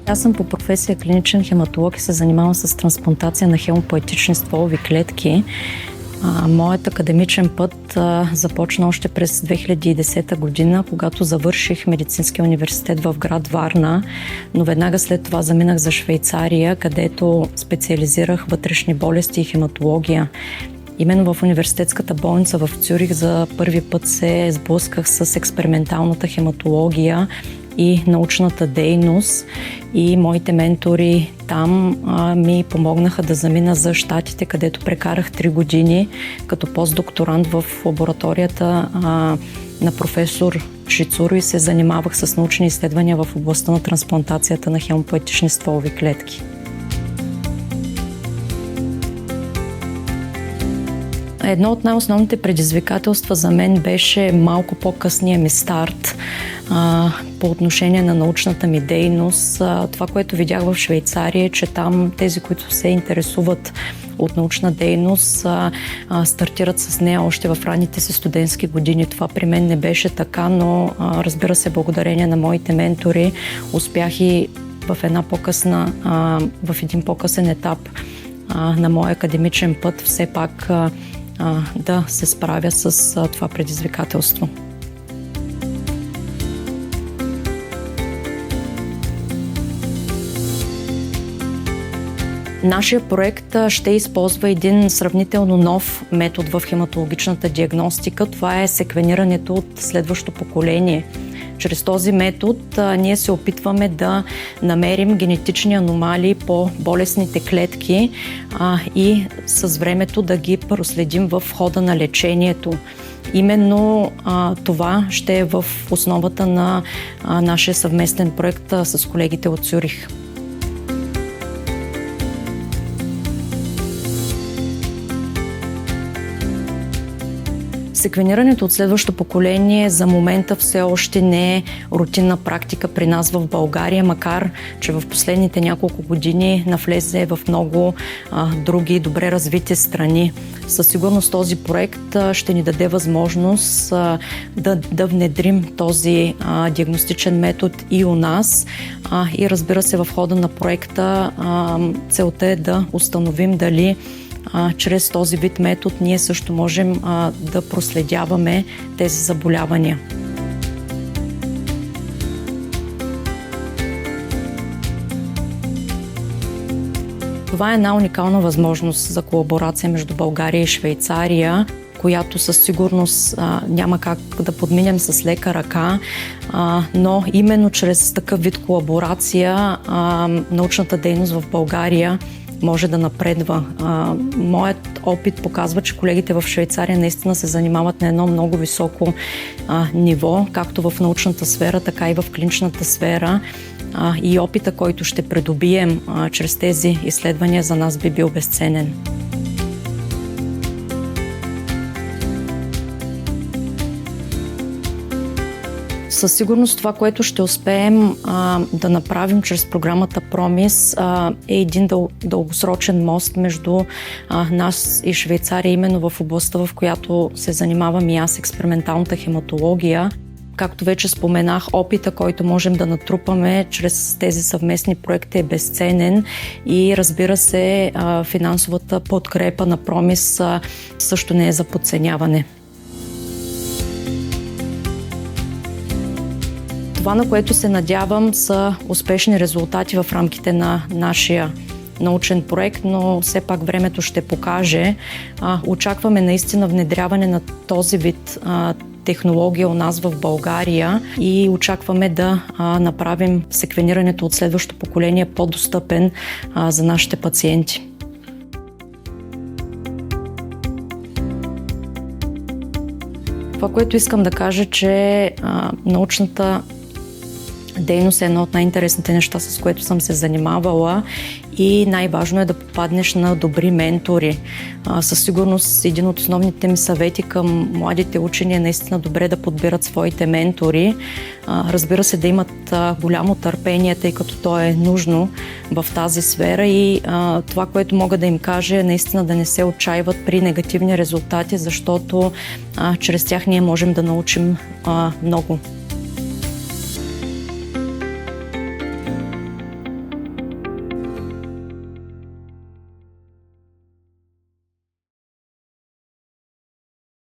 Аз съм по професия клиничен хематолог и се занимавам с трансплантация на хемопоетични стволови клетки. Моят академичен път започна още през 2010 година, когато завърших Медицинския университет в град Варна, но веднага след това заминах за Швейцария, където специализирах вътрешни болести и хематология. Именно в университетската болница в Цюрих за първи път се сблъсках с експерименталната хематология и научната дейност, и моите ментори там ми помогнаха да замина за Щатите, където прекарах 3 години като постдокторант в лабораторията на професор Шицуро и се занимавах с научни изследвания в областта на трансплантацията на хемопоетични стволови клетки. Едно от най-основните предизвикателства за мен беше малко по-късния ми старт по отношение на научната ми дейност. Това, което видях в Швейцария, е, че там тези, които се интересуват от научна дейност, стартират с нея още в ранните си студентски години. Това при мен не беше така, но разбира се, благодарение на моите ментори успях и в един по-късен етап на моя академичен път все пак да се справя с това предизвикателство. Нашия проект ще използва един сравнително нов метод в хематологичната диагностика. Това е секвенирането от следващо поколение. Чрез този метод ние се опитваме да намерим генетични аномалии по болестните клетки и с времето да ги проследим в хода на лечението. Именно това ще е в основата на нашия съвместен проект с колегите от Цюрих. Секвенирането от следващото поколение за момента все още не е рутинна практика при нас в България, макар че в последните няколко години навлезе в много други добре развити страни. Със сигурност този проект ще ни даде възможност да внедрим този диагностичен метод и у нас. И разбира се, в хода на проекта целта е да установим дали чрез този вид метод ние също можем да проследяваме тези заболявания. Това е една уникална възможност за колаборация между България и Швейцария, която със сигурност няма как да подминем с лека ръка, но именно чрез такъв вид колаборация научната дейност в България може да напредва. Моят опит показва, че колегите в Швейцария наистина се занимават на едно много високо ниво, както в научната сфера, така и в клиничната сфера. И опита, който ще придобием чрез тези изследвания, за нас би бил безценен. Със сигурност това, което ще успеем да направим чрез програмата Промис, е един дългосрочен мост между нас и Швейцария, именно в областта, в която се занимавам и аз, експерименталната хематология. Както вече споменах, опита, който можем да натрупаме чрез тези съвместни проекти е безценен и разбира се, финансовата подкрепа на Промис също не е за подценяване. Това, на което се надявам, са успешни резултати в рамките на нашия научен проект, но все пак времето ще покаже. Очакваме наистина внедряване на този вид технология у нас в България и очакваме да направим секвенирането от следващото поколение по-достъпен за нашите пациенти. Това, което искам да кажа, че научната дейност е едно от най-интересните неща, с което съм се занимавала и най-важно е да попаднеш на добри ментори. Със сигурност един от основните ми съвети към младите учени е наистина добре да подбират своите ментори. Разбира се, да имат голямо търпение, тъй като то е нужно в тази сфера и това, което мога да им кажа е наистина да не се отчаиват при негативни резултати, защото чрез тях ние можем да научим много.